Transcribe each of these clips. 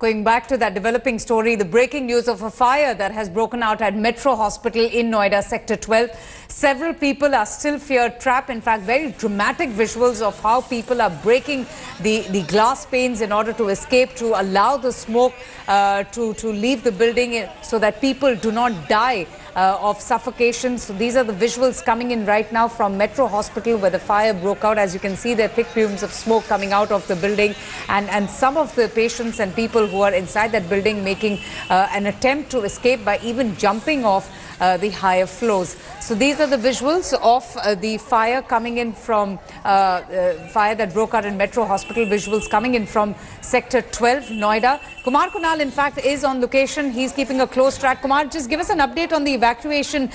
Going back to that developing story, the breaking news of a fire that has broken out at Metro Hospital in Noida Sector 12. Several people are still feared trapped. In fact, very dramatic visuals of how people are breaking the glass panes in order to escape, to allow the smoke to leave the building so that people do not die of suffocation. So these are the visuals coming in right now from Metro Hospital where the fire broke out. As you can see, there are thick fumes of smoke coming out of the building, and some of the patients and people who are inside that building making an attempt to escape by even jumping off the higher floors. So these are the visuals of the fire coming in from fire that broke out in Metro Hospital. Visuals coming in from Sector 12, Noida. Kumar Kunal, in fact, is on location. He's keeping a close track. Kumar, just give us an update on the evacuation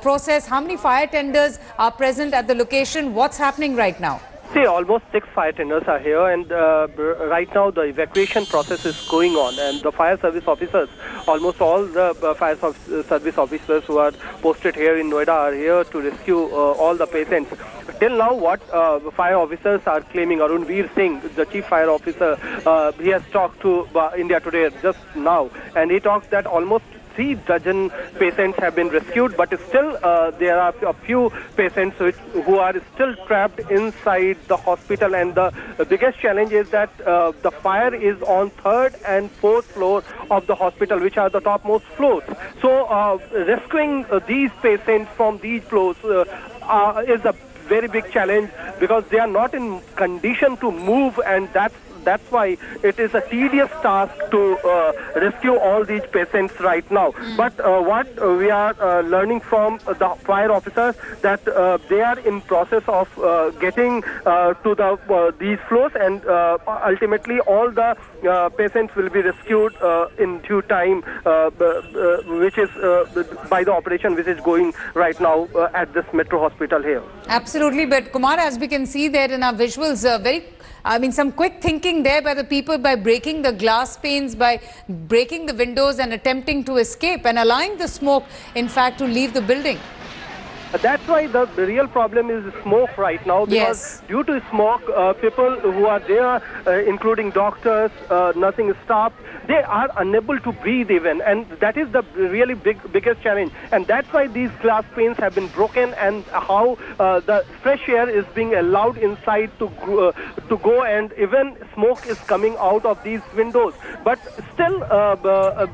process. How many fire tenders are present at the location? What's happening right now? See, almost 6 fire tenders are here, and right now the evacuation process is going on, and the fire service officers, almost all the fire service officers who are posted here in Noida are here to rescue all the patients. Till now, what fire officers are claiming, Arun Veer Singh, the chief fire officer, he has talked to India Today just now, and he talked that almost 3 dozen patients have been rescued, but still there are a few patients who are still trapped inside the hospital, and the biggest challenge is that the fire is on 3rd and 4th floor of the hospital, which are the topmost floors. So rescuing these patients from these floors is a very big challenge, because they are not in condition to move, and that's why it is a tedious task to rescue all these patients right now. But what we are learning from the fire officers, that they are in process of getting to these floors, and ultimately all the patients will be rescued in due time, which is by the operation which is going right now at this Metro Hospital here. Absolutely, but Kumar, as we can see there in our visuals, some quick thinking there by the people, by breaking the glass panes, by breaking the windows and attempting to escape and allowing the smoke, in fact, to leave the building. That's why the real problem is smoke right now, because due to smoke, people who are there, including doctors, nursing staff, they are unable to breathe even, and that is the really biggest challenge. And that's why these glass panes have been broken, and how the fresh air is being allowed inside to go, and even smoke is coming out of these windows. But still,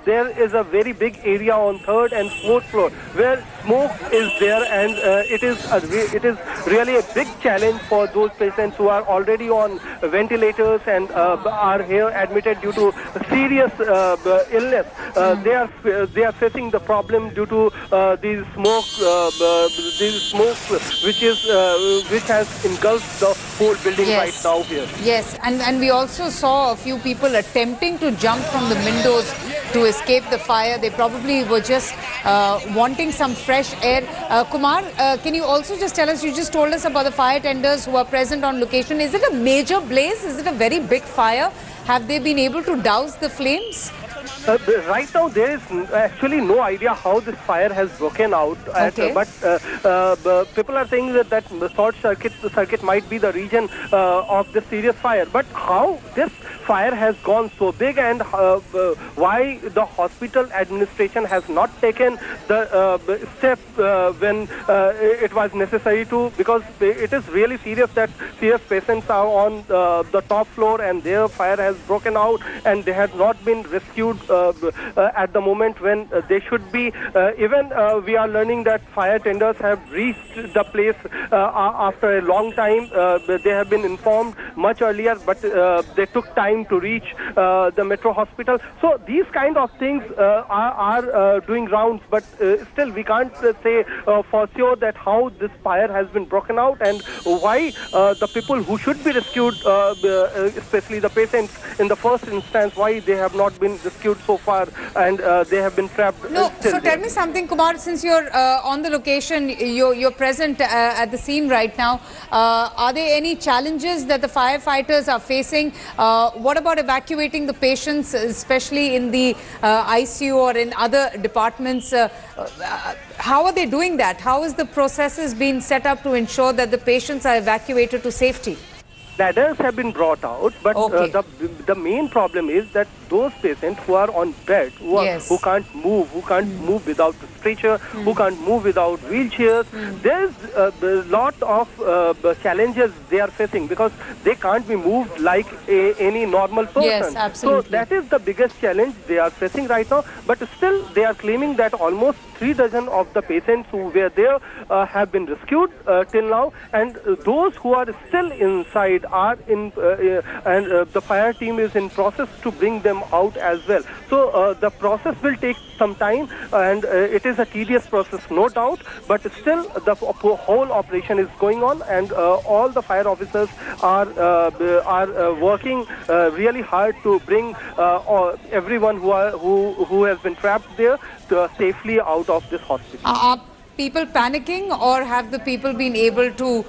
there is a very big area on 3rd and 4th floor where smoke is there, and it is really a big challenge for those patients who are already on ventilators and are here admitted due to serious illness. They are facing the problem due to these smoke, which has engulfed the whole building right now here. Yes, and we also saw a few people attempting to jump from the windows to escape the fire. They probably were just wanting some fresh air. Kumar, can you also just tell us, you just told us about the fire tenders who are present on location. Is it a major blaze? Is it a very big fire? Have they been able to douse the flames? Right now, there is actually no idea how this fire has broken out. But people are saying that short circuit might be the reason of the serious fire. But how this fire has gone so big, and why the hospital administration has not taken the step when it was necessary to, because it is really serious that serious patients are on the top floor and their fire has broken out, and they have not been rescued at the moment when they should be. Even we are learning that fire tenders have reached the place after a long time. They have been informed much earlier, but they took time to reach the Metro Hospital. So these kind of things are doing rounds, but still we can't say for sure that how this fire has been broken out, and why the people who should be rescued, especially the patients in the first instance, why they have not been rescued so far, and they have been trapped. No, so tell me something, Kumar, since you're on the location, you're present at the scene right now. Are there any challenges that the firefighters are facing? What about evacuating the patients, especially in the ICU or in other departments? How are they doing that? How is the processes being set up to ensure that the patients are evacuated to safety? ladders have been brought out, but the main problem is that those patients who are on bed, who can't move without the stretcher, who can't move without wheelchairs, there's a lot of challenges they are facing because they can't be moved like any normal person. Yes, absolutely. So that is the biggest challenge they are facing right now, but still they are claiming that almost 3 dozen of the patients who were there have been rescued till now, and those who are still inside are in and the fire team is in process to bring them out as well. So the process will take some time, and it is a tedious process, no doubt, but still the whole operation is going on, and all the fire officers are working really hard to bring everyone who has been trapped there safely out of this hospital. Are people panicking, or have the people been able to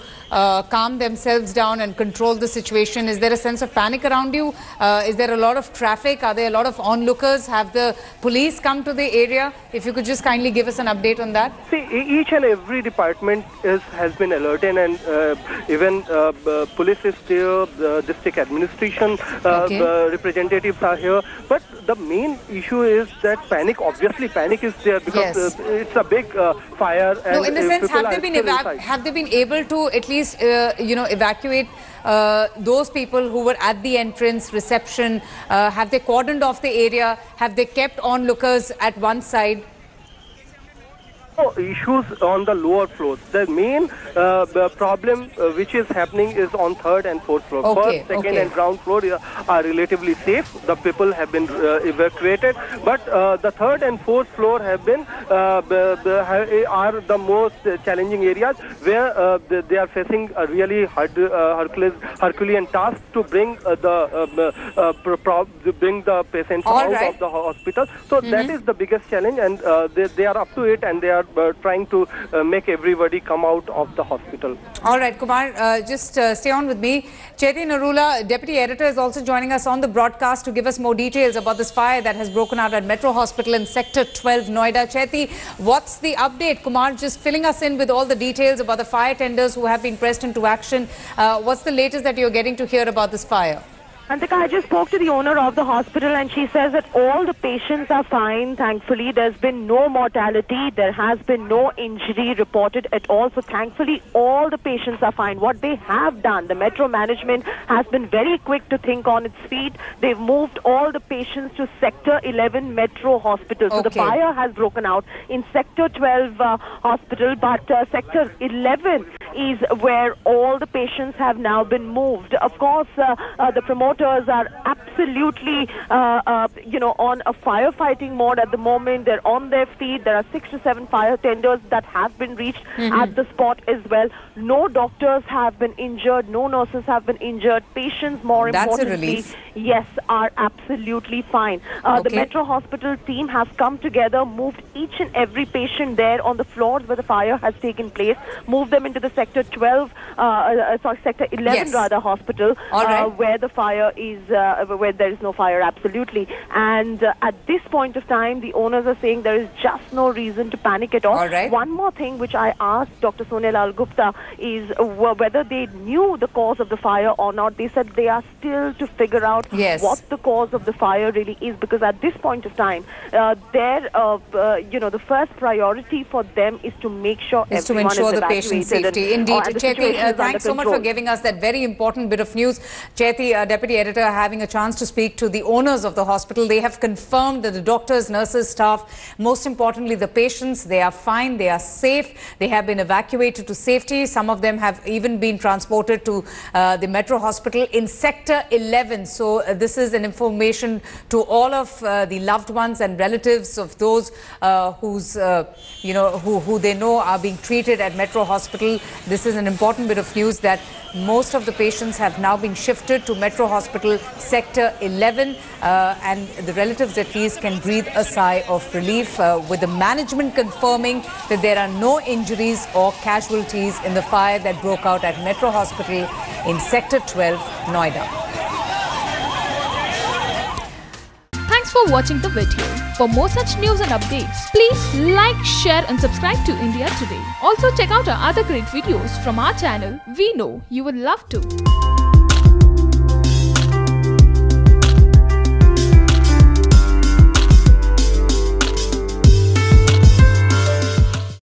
calm themselves down and control the situation? Is there a sense of panic around you? Is there a lot of traffic? Are there a lot of onlookers? Have the police come to the area? If you could just kindly give us an update on that. See, each and every department has been alerted, and even police is there, the district administration representatives are here. But the main issue is that obviously panic is there because it's a big fire. And no, in the sense, have they been able to at least evacuate those people who were at the entrance reception? Have they cordoned off the area? Have they kept onlookers at one side? Issues on the lower floors. The main problem which is happening is on 3rd and 4th floor. First, second and ground floor are relatively safe. The people have been evacuated, but the 3rd and 4th floor have been are the most challenging areas where they are facing a really Herculean task to bring the patients out of the hospital. So that is the biggest challenge, and they are up to it, and they are trying to make everybody come out of the hospital. All right, Kumar, just stay on with me. Chaiti Narula, Deputy Editor, is also joining us on the broadcast to give us more details about this fire that has broken out at Metro Hospital in Sector 12, Noida. Chaiti, what's the update? Kumar just filling us in with all the details about the fire tenders who have been pressed into action. What's the latest that you're getting to hear about this fire? Antika, I just spoke to the owner of the hospital, and she says that all the patients are fine, thankfully. There's been no mortality. There has been no injury reported at all. So thankfully, all the patients are fine. What they have done, the Metro management has been very quick to think on its feet. They've moved all the patients to Sector 11 Metro Hospital. So the fire has broken out in Sector 12 Hospital, but Sector 11 is where all the patients have now been moved. Of course, the promoters are absolutely, on a firefighting mode at the moment. They're on their feet. There are 6 to 7 fire tenders that have been reached at the spot as well. No doctors have been injured. No nurses have been injured. Patients, more importantly, yes, are absolutely fine. The Metro Hospital team has come together, moved each and every patient there on the floors where the fire has taken place, moved them into the Sector 12, Sector 11 rather, hospital, where the fire is, where there is no fire, absolutely. And at this point of time, the owners are saying there is just no reason to panic at all. One more thing which I asked Dr. Sonia Lal Gupta is whether they knew the cause of the fire or not. They said they are still to figure out what the cause of the fire really is, because at this point of time, the first priority for them is to make sure everyone is evacuated. The patient safety. Indeed. Chaiti, thanks so much for giving us that very important bit of news. Chaiti, Deputy Editor, having a chance to speak to the owners of the hospital. They have confirmed that the doctors, nurses, staff, most importantly the patients, they are fine, they are safe, they have been evacuated to safety. Some of them have even been transported to the Metro Hospital in Sector 11. So this is an information to all of the loved ones and relatives of those who they know are being treated at Metro Hospital. This is an important bit of news that most of the patients have now been shifted to Metro Hospital Sector 11, and the relatives at least can breathe a sigh of relief, with the management confirming that there are no injuries or casualties in the fire that broke out at Metro Hospital in Sector 12, Noida. Thanks for watching the video. For more such news and updates, please like, share and subscribe to India Today. Also check out our other great videos from our channel. We know you would love to.